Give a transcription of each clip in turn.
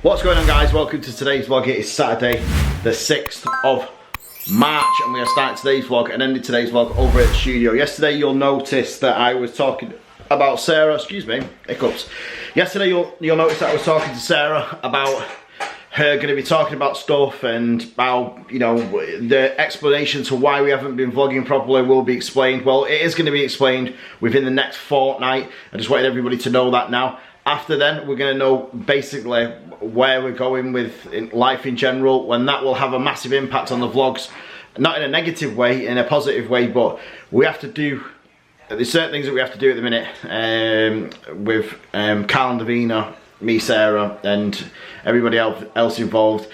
What's going on, guys? Welcome to today's vlog. It is Saturday the 6th of March and we are starting today's vlog and ending today's vlog over at the studio. Yesterday you'll notice that I was talking about Sarah, excuse me, hiccups. Yesterday you'll notice that I was talking to Sarah about her going to be talking about stuff and how, you know, the explanation to why we haven't been vlogging properly will be explained. Well, it is going to be explained within the next fortnight. I just wanted everybody to know that now. After then, we're going to know basically where we're going with life in general, when that will have a massive impact on the vlogs. Not in a negative way, in a positive way, but we have to do, there's certain things that we have to do at the minute with Carl and Davina, me, Sarah, and everybody else involved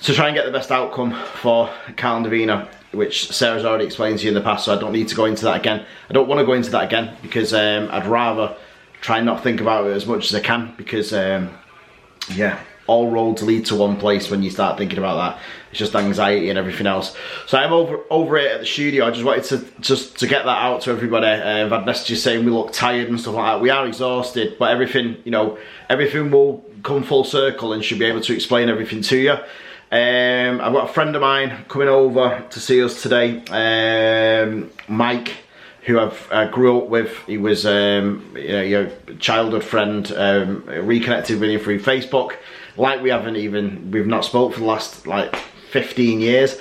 to try and get the best outcome for Carl and Davina, which Sarah's already explained to you in the past, so I don't need to go into that again. I don't want to go into that again because I'd rather try and not think about it as much as I can, because yeah, all roads lead to one place when you start thinking about that. It's just anxiety and everything else. So I'm over it at the studio. I just wanted to get that out to everybody. I've had messages saying we look tired and stuff like that. We are exhausted, but everything, you know, everything will come full circle and should be able to explain everything to you. I've got a friend of mine coming over to see us today, Mike, who I grew up with. He was a childhood friend, reconnected with him through Facebook. Like we've not spoke for the last like 15 years.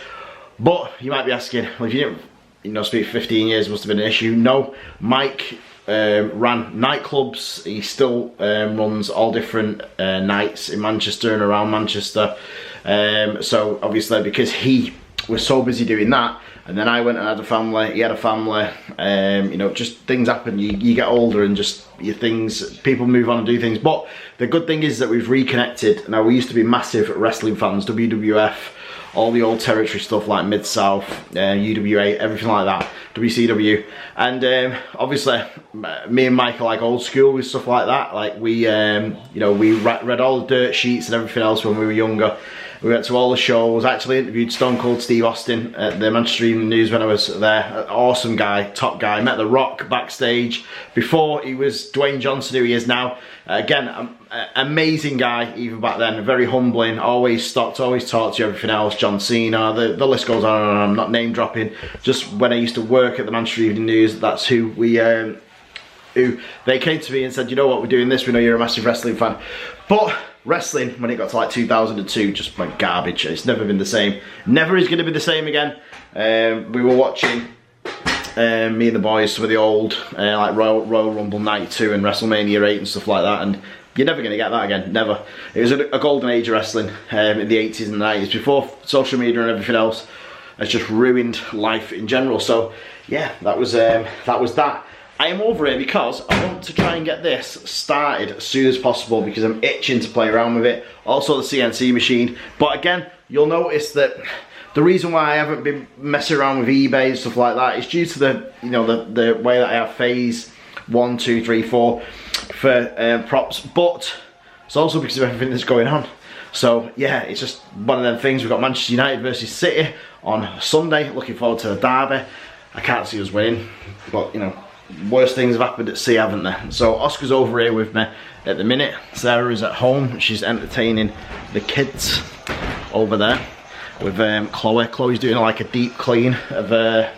But you might be asking, well, if you didn't speak for 15 years, must have been an issue. No, Mike ran nightclubs. He still runs all different nights in Manchester and around Manchester. So obviously, because he was so busy doing that, and then I went and had a family, he had a family, you know, just things happen. You get older and just people move on and do things. But the good thing is that we've reconnected. Now, we used to be massive wrestling fans, WWF, all the old territory stuff like Mid-South, UWA, everything like that, WCW. And obviously, me and Mike are like old school with stuff like that. Like we, you know, we read all the dirt sheets and everything else when we were younger. We went to all the shows. I actually interviewed Stone Cold Steve Austin at the Manchester Evening News when I was there. An awesome guy, top guy. Met The Rock backstage before he was Dwayne Johnson, who he is now. Again, amazing guy even back then. Very humbling. Always stopped, always talked to you, everything else. John Cena. The list goes on and on. I'm not name dropping. Just when I used to work at the Manchester Evening News, that's who we. Who they came to me and said, you know what, we're doing this. We know you're a massive wrestling fan, but wrestling, when it got to like 2002, just went garbage. It's never been the same. Never is going to be the same again. We were watching, me and the boys, some of the old like Royal Rumble 92 and WrestleMania 8 and stuff like that, and you're never going to get that again, never. It was a golden age of wrestling in the 80s and the 90s, before social media and everything else has just ruined life in general. So yeah, that was that. I am over here because I want to try and get this started as soon as possible because I'm itching to play around with it. Also the CNC machine. But again, you'll notice that the reason why I haven't been messing around with eBay and stuff like that is due to the, you know, the way that I have phase 1, 2, 3, 4 for props. But it's also because of everything that's going on. So yeah, it's just one of them things. We've got Manchester United versus City on Sunday. Looking forward to the derby. I can't see us winning, but you know, worse things have happened at sea, haven't they? So Oscar's over here with me at the minute. Sarah is at home. She's entertaining the kids over there with Chloe. Chloe's doing like a deep clean of a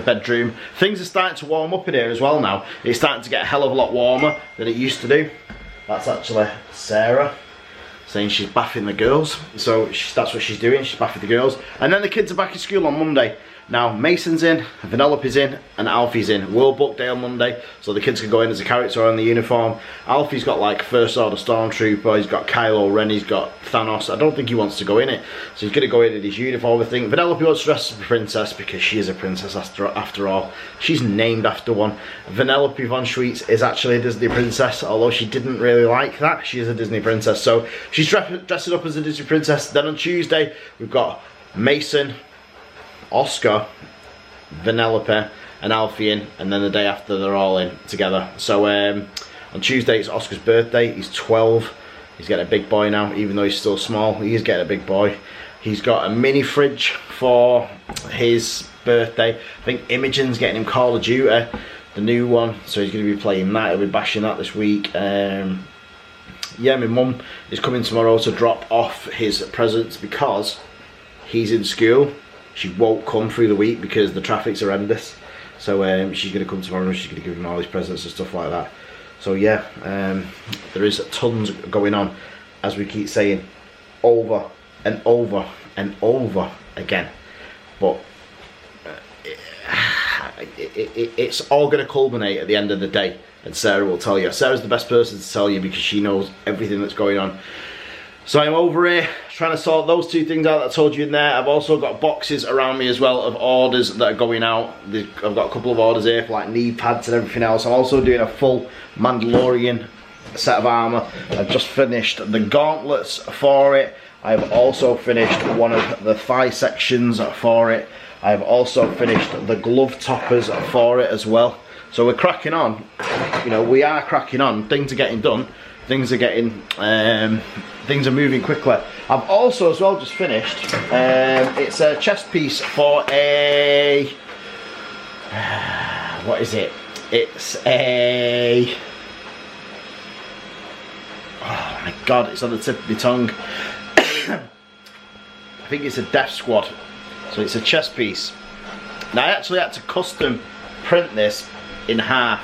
bedroom. Things are starting to warm up in here as well now. It's starting to get a hell of a lot warmer than it used to do. That's actually Sarah saying she's bathing the girls. So that's what she's doing. She's bathing the girls. And then the kids are back in school on Monday. Now Mason's in, Vanellope's in, and Alfie's in. World Book Day on Monday, so the kids can go in as a character on the uniform. Alfie's got like First Order Stormtrooper, he's got Kylo Ren, he's got Thanos. I don't think he wants to go in it, so he's going to go in his uniform, I think. Vanellope wants to dress as a princess because she is a princess after all. She's named after one. Vanellope von Schweetz is actually a Disney princess, although she didn't really like that. She is a Disney princess, so she's dressing up as a Disney princess. Then on Tuesday, we've got Mason, Oscar, Vanellope and Alfie in, and then the day after they're all in together. So on Tuesday it's Oscar's birthday. He's 12. He's getting a big boy now, even though he's still small. He is getting a big boy. He's got a mini fridge for his birthday. I think Imogen's getting him Call of Duty, the new one, so he's going to be playing that. He'll be bashing that this week. yeah, my mum is coming tomorrow to drop off his presents because he's in school. She won't come through the week because the traffic's horrendous. So she's going to come tomorrow and she's going to give him all his presents and stuff like that. So yeah, there is tons going on, as we keep saying, over and over and over again. But it's all going to culminate at the end of the day, and Sarah will tell you. Sarah's the best person to tell you because she knows everything that's going on. So I'm over here trying to sort those two things out that I told you in there. I've also got boxes around me as well of orders that are going out. I've got a couple of orders here for like knee pads and everything else. I'm also doing a full Mandalorian set of armour. I've just finished the gauntlets for it. I've also finished one of the thigh sections for it. I've also finished the glove toppers for it as well. So we're cracking on. You know, we are cracking on. Things are getting done. Things are getting, things are moving quickly. I've also as well just finished, it's a chest piece for a, what is it? It's a, oh my god, it's on the tip of my tongue. I think it's a death squad. So it's a chest piece. Now I actually had to custom print this in half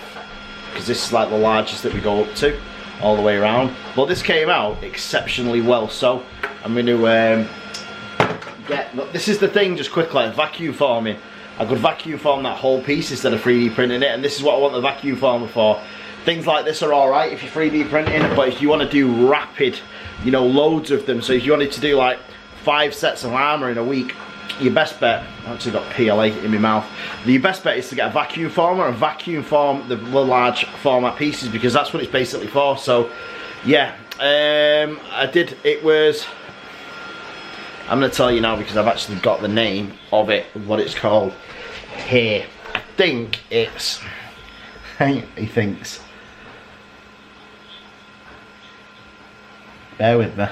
because this is like the largest that we go up to all the way around. But this came out exceptionally well, so I'm going to look, this is the thing, just quickly, vacuum forming. I could vacuum form that whole piece instead of 3D printing it, and this is what I want the vacuum former for. Things like this are alright if you're 3D printing, but if you want to do rapid, you know, loads of them, so if you wanted to do like 5 sets of armour in a week, your best bet, I actually got PLA in my mouth, your best bet is to get a vacuum former and vacuum form the large format pieces, because that's what it's basically for. So yeah, I did, it was, I'm going to tell you now because I've actually got the name of it, what it's called here. I think it's, he thinks, bear with me.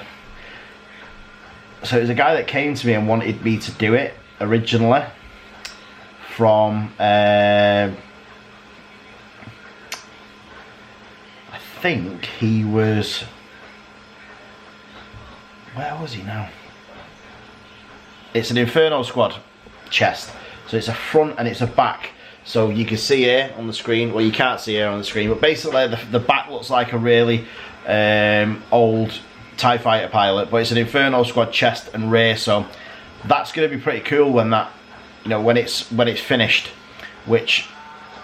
So it was a guy that came to me and wanted me to do it originally from, I think he was, where was he now? It's an Inferno Squad chest. So it's a front and it's a back. So you can see here on the screen, well you can't see here on the screen, but basically the back looks like a really old TIE fighter pilot, but it's an Inferno Squad chest and rear, so that's going to be pretty cool when that, you know, when it's finished, which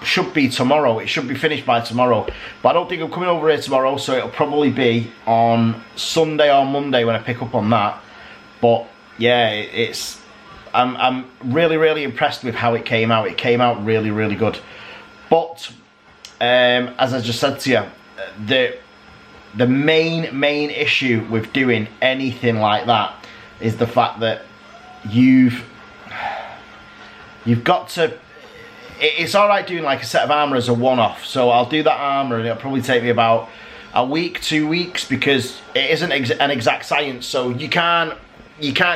should be tomorrow. It should be finished by tomorrow, but I don't think I'm coming over here tomorrow, so it'll probably be on Sunday or Monday when I pick up on that. But yeah, it's I'm really impressed with how it came out. It came out really good. But as I just said to you, the main issue with doing anything like that is the fact that you've got to, it's alright doing like a set of armour as a one-off, so I'll do that armour and it'll probably take me about a week, 2 weeks, because it isn't an exact science. So you can't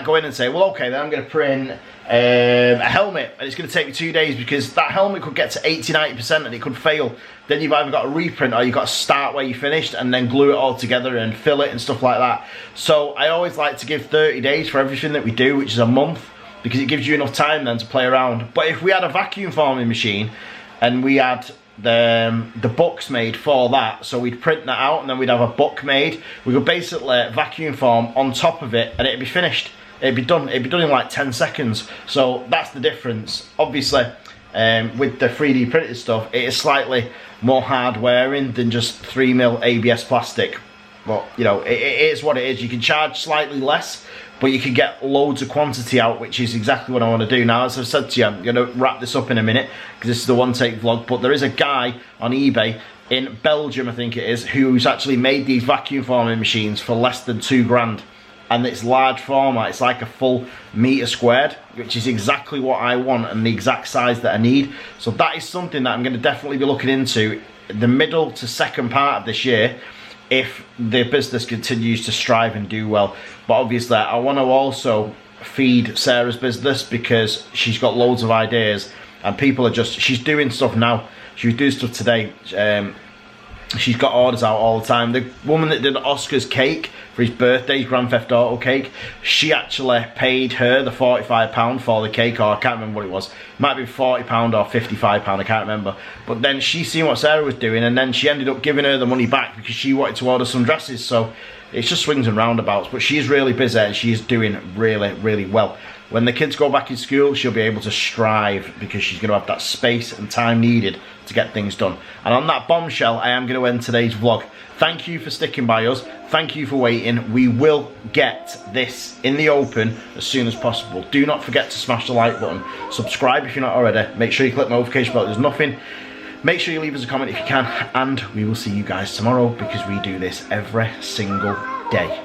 go in and say, well okay, then I'm going to print a helmet and it's going to take me 2 days, because that helmet could get to 80-90% and it could fail. Then you've either got to reprint or you've got to start where you finished and then glue it all together and fill it and stuff like that. So I always like to give 30 days for everything that we do, which is a month, because it gives you enough time then to play around. But if we had a vacuum forming machine and we had the books made for that, so we'd print that out and then we'd have a book made, we could basically vacuum form on top of it and it'd be finished. It'd be done in like 10 seconds. So that's the difference. Obviously, with the 3D printed stuff, it is slightly more hard wearing than just 3mm ABS plastic. But you know, it is what it is. You can charge slightly less, but you can get loads of quantity out, which is exactly what I want to do. Now, as I've said to you, I'm going to wrap this up in a minute because this is the one take vlog, but there is a guy on eBay in Belgium, I think it is, who's actually made these vacuum forming machines for less than £2 and it's large format. It's like a full metre squared, which is exactly what I want and the exact size that I need. So that is something that I'm going to definitely be looking into the middle to second part of this year, if the business continues to strive and do well. But obviously I want to also feed Sarah's business because she's got loads of ideas and people are just, she's doing stuff now. She was doing stuff today. She's got orders out all the time. The woman that did Oscar's cake for his birthday, Grand Theft Auto cake, she actually paid her the £45 for the cake, or I can't remember what it was. It might be £40 or £55, I can't remember. But then she seen what Sarah was doing, and then she ended up giving her the money back because she wanted to order some dresses. So it's just swings and roundabouts, but she's really busy and she's doing really, really well. When the kids go back in school, she'll be able to strive because she's going to have that space and time needed to get things done. And on that bombshell, I am going to end today's vlog. Thank you for sticking by us. Thank you for waiting. We will get this in the open as soon as possible. Do not forget to smash the like button. Subscribe if you're not already. Make sure you click the notification bell. There's nothing. Make sure you leave us a comment if you can. And we will see you guys tomorrow because we do this every single day.